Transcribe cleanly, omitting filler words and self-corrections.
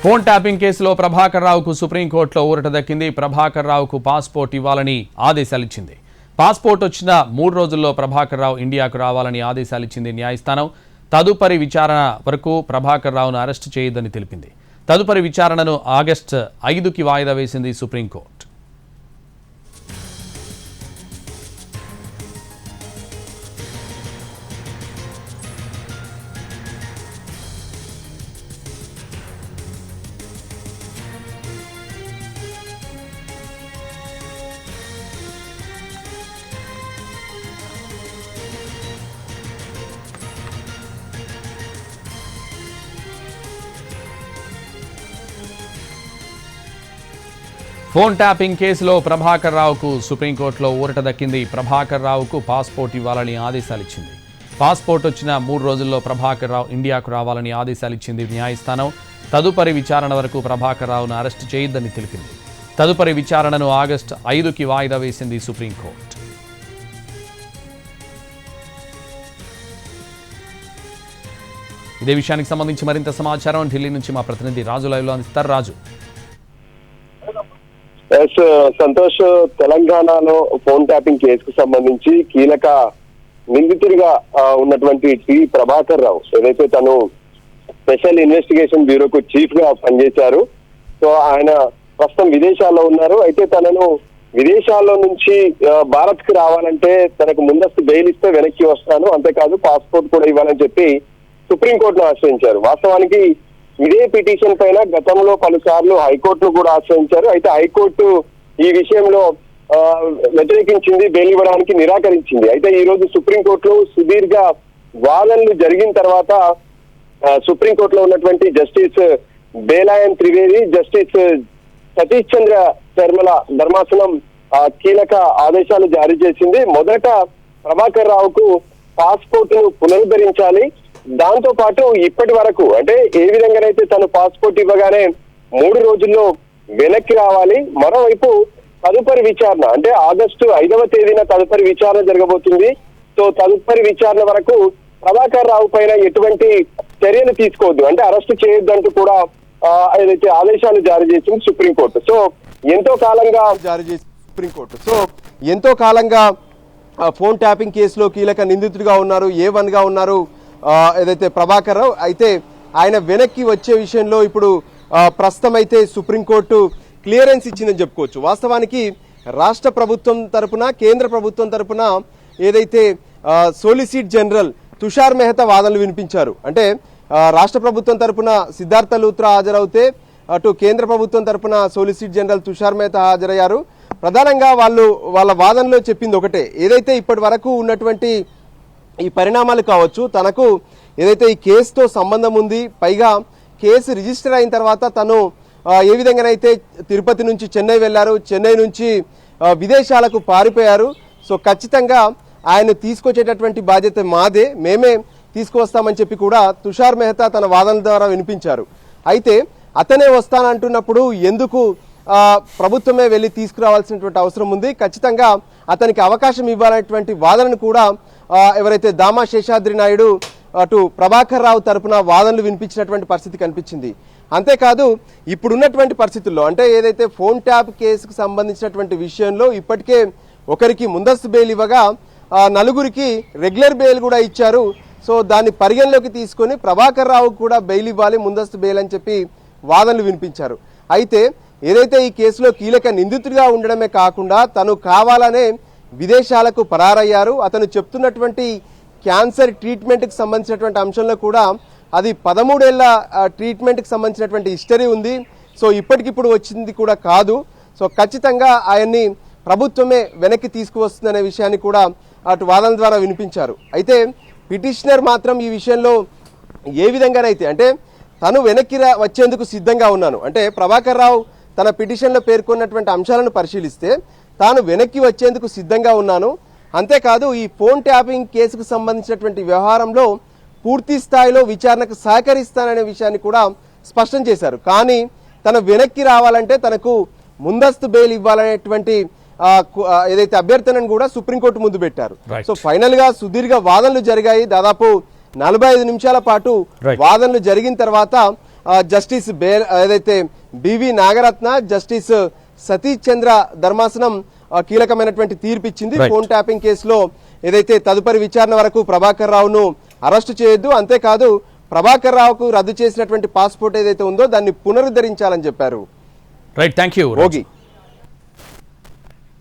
Phone tapping కేసులో ప్రభాకర్ రావుకు సుప్రీంకోర్టులో ఊరట దక్కింది. ప్రభాకర్ రావుకు పాస్పోర్ట్ ఇవ్వాలని ఆదేశాలిచ్చింది. పాస్పోర్ట్ వచ్చిన 3 రోజుల్లో ప్రభాకర్ రావు ఇండియాకు రావాలని ఆదేశాలిచ్చింది న్యాయస్థానం. తదుపరి విచారణ వరకు ప్రభాకర్ రావును అరెస్టు చేయొద్దని తెలిపింది. తదుపరి విచారణను ఆగస్టు 5కి వాయిదా వేసింది సుప్రీంకోర్టు. ఫోన్ ట్యాపింగ్ కేసులో ప్రభాకర్ రావుకు సుప్రీంకోర్టులో ఊరట దక్కింది. ప్రభాకర్ రావుకు పాస్పోర్ట్ ఇవ్వాలని ఆదేశాలిచ్చింది. పాస్పోర్ట్ వచ్చిన 3 రోజుల్లో ప్రభాకర్ రావు ఇండియాకు రావాలని ఆదేశాలిచ్చింది న్యాయస్థానం. తదుపరి విచారణ వరకు ప్రభాకర్ రావును అరెస్టు చేయొద్దని తెలిపింది. తదుపరి విచారణను ఆగస్టు 5కి వాయిదా వేసింది సుప్రీంకోర్టు. ఇదే విషయానికి సంబంధించి మరింత సమాచారం ఢిల్లీ నుంచి మా ప్రతినిధి రాజు లైవ్లో అందిస్తారు. రాజు. సంతోష్, తెలంగాణలో ఫోన్ ట్యాపింగ్ కేసుకు సంబంధించి కీలక నిందితుడిగా ఉన్నటువంటి టి ప్రభాకర్ రావు ఏదైతే తను స్పెషల్ ఇన్వెస్టిగేషన్ బ్యూరోకు చీఫ్ గా పనిచేశారు. సో ఆయన ప్రస్తుతం విదేశాల్లో ఉన్నారు. అయితే తనను విదేశాల్లో నుంచి భారత్ కి రావాలంటే తనకు ముందస్తు బెయిల్ ఇస్తే వెనక్కి వస్తాను, అంతేకాదు పాస్పోర్ట్ కూడా ఇవ్వాలని చెప్పి సుప్రీంకోర్టును ఆశ్రయించారు. వాస్తవానికి ఇదే పిటిషన్ పైన గతంలో పలుసార్లు హైకోర్టును కూడా ఆశ్రయించారు. అయితే హైకోర్టు ఈ విషయంలో వ్యతిరేకించింది, బెయిల్ ఇవ్వడానికి నిరాకరించింది. అయితే ఈ రోజు సుప్రీంకోర్టులో సుదీర్ఘ వాదనలు జరిగిన తర్వాత సుప్రీంకోర్టులో ఉన్నటువంటి జస్టిస్ బేలాయన్ త్రివేది, జస్టిస్ సతీష్ చంద్ర శర్మల ధర్మాసనం కీలక ఆదేశాలు జారీ చేసింది. మొదట ప్రభాకర్ రావుకు పాస్పోర్ట్ ను పునరుద్ధరించాలి. దాంతో పాటు ఇప్పటి వరకు అంటే ఏ విధంగానైతే తను పాస్పోర్ట్ ఇవ్వగానే 3 రోజుల్లో వెనక్కి రావాలి. మరోవైపు తదుపరి విచారణ అంటే ఆగస్టు 5వ తేదీన తదుపరి విచారణ జరగబోతుంది. సో తదుపరి విచారణ వరకు ప్రభాకర్ రావు పైన ఎటువంటి చర్యలు తీసుకోవద్దు, అంటే అరెస్ట్ చేయొద్దంటూ కూడా ఏదైతే ఆదేశాలు జారీ చేసింది సుప్రీంకోర్టు. సో ఎంతో కాలంగా ఫోన్ ట్యాపింగ్ కేసులో కీలక నిందితుడిగా ఉన్నారు, A1 గా ఉన్నారు ఏదైతే ప్రభాకర్ రావు. అయితే ఆయన వెనక్కి వచ్చే విషయంలో ఇప్పుడు ప్రస్తుతం అయితే సుప్రీంకోర్టు క్లియరెన్స్ ఇచ్చిందని చెప్పుకోవచ్చు. వాస్తవానికి రాష్ట్ర ప్రభుత్వం తరపున, కేంద్ర ప్రభుత్వం తరపున ఏదైతే సోలిసిటర్ జనరల్ తుషార్ మెహతా వాదనలు వినిపించారు. అంటే రాష్ట్ర ప్రభుత్వం తరపున సిద్ధార్థ లూత్రా హాజరవుతే అటు కేంద్ర ప్రభుత్వం తరపున సోలిసిటర్ జనరల్ తుషార్ మెహతా హాజరయ్యారు. ప్రధానంగా వాళ్ళ వాదనలో చెప్పింది ఒకటే, ఏదైతే ఇప్పటి వరకు ఉన్నటువంటి ఈ పరిణామాలు కావచ్చు, తనకు ఏదైతే ఈ కేసుతో సంబంధం ఉంది, పైగా కేసు రిజిస్టర్ అయిన తర్వాత తను ఏ విధంగానైతే తిరుపతి నుంచి చెన్నై వెళ్లారు, చెన్నై నుంచి విదేశాలకు పారిపోయారు. సో ఖచ్చితంగా ఆయన తీసుకొచ్చేటటువంటి బాధ్యత మాదే, మేమే తీసుకువస్తామని చెప్పి కూడా తుషార్ మెహతా తన వాదన ద్వారా వినిపించారు. అయితే అతనే వస్తానంటున్నప్పుడు ఎందుకు ప్రభుత్వమే వెళ్ళి తీసుకురావాల్సినటువంటి అవసరం ఉంది, ఖచ్చితంగా అతనికి అవకాశం ఇవ్వాలనేటువంటి వాదనను కూడా ఎవరైతే దామా శేషాద్రి నాయుడు అటు ప్రభాకర్ రావు తరపున వాదనలు వినిపించినటువంటి పరిస్థితి కనిపించింది. అంతేకాదు ఇప్పుడున్నటువంటి పరిస్థితుల్లో అంటే ఏదైతే ఫోన్ ట్యాప్ కేసుకు సంబంధించినటువంటి విషయంలో ఇప్పటికే ఒకరికి ముందస్తు బెయిల్ ఇవ్వగా 4గురికి రెగ్యులర్ బెయిల్ కూడా ఇచ్చారు. సో దాన్ని పరిగణలోకి తీసుకొని ప్రభాకర్ రావు కూడా బెయిల్ ఇవ్వాలి, ముందస్తు బెయిల్ అని చెప్పి వాదనలు వినిపించారు. అయితే ఏదైతే ఈ కేసులో కీలక నిందితుడిగా ఉండడమే కాకుండా తను కావాలనే విదేశాలకు పరారయ్యారు. అతను చెప్తున్నటువంటి క్యాన్సర్ ట్రీట్మెంట్కి సంబంధించినటువంటి అంశంలో కూడా అది 13 ఏళ్ల ట్రీట్మెంట్కి సంబంధించినటువంటి హిస్టరీ ఉంది. సో ఇప్పటికిప్పుడు వచ్చింది కూడా కాదు. సో ఖచ్చితంగా ఆయన్ని ప్రభుత్వమే వెనక్కి తీసుకువస్తుందనే విషయాన్ని కూడా అటు వాదన ద్వారా వినిపించారు. అయితే పిటిషనర్ మాత్రం ఈ విషయంలో ఏ విధంగానైతే అంటే తను వెనక్కి వచ్చేందుకు సిద్ధంగా ఉన్నాను అంటే ప్రభాకర్ రావు తన పిటిషన్లో పేర్కొన్నటువంటి అంశాలను పరిశీలిస్తే తాను వెనక్కి వచ్చేందుకు సిద్ధంగా ఉన్నాను, అంతేకాదు ఈ ఫోన్ ట్యాపింగ్ కేసుకు సంబంధించినటువంటి వ్యవహారంలో పూర్తి స్థాయిలో విచారణకు సహకరిస్తాననే విషయాన్ని కూడా స్పష్టం చేశారు. కానీ తన వెనక్కి రావాలంటే తనకు ముందస్తు బెయిల్ ఇవ్వాలనేటువంటి ఏదైతే అభ్యర్థనను కూడా సుప్రీంకోర్టు ముందు పెట్టారు. సో ఫైనల్ గా సుదీర్ఘ వాదనలు జరిగాయి. దాదాపు 45 నిమిషాల పాటు వాదనలు జరిగిన తర్వాత జస్టిస్ ఏదైతే బివి నాగరత్న, జస్టిస్ సతీష్ చంద్ర ధర్మాసనం కీలకమైనటువంటి తీర్పు ఇచ్చింది. ఫోన్ ట్యాపింగ్ కేసులో ఏదైతే తదుపరి విచారణ వరకు ప్రభాకర్ రావును అరెస్టు చేయొద్దు, అంతేకాదు ప్రభాకర్ రావుకు రద్దు చేసినటువంటి పాస్పోర్ట్ ఏదైతే ఉందో దాన్ని పునరుద్ధరించాలని చెప్పారు. Right, thank you. రోగి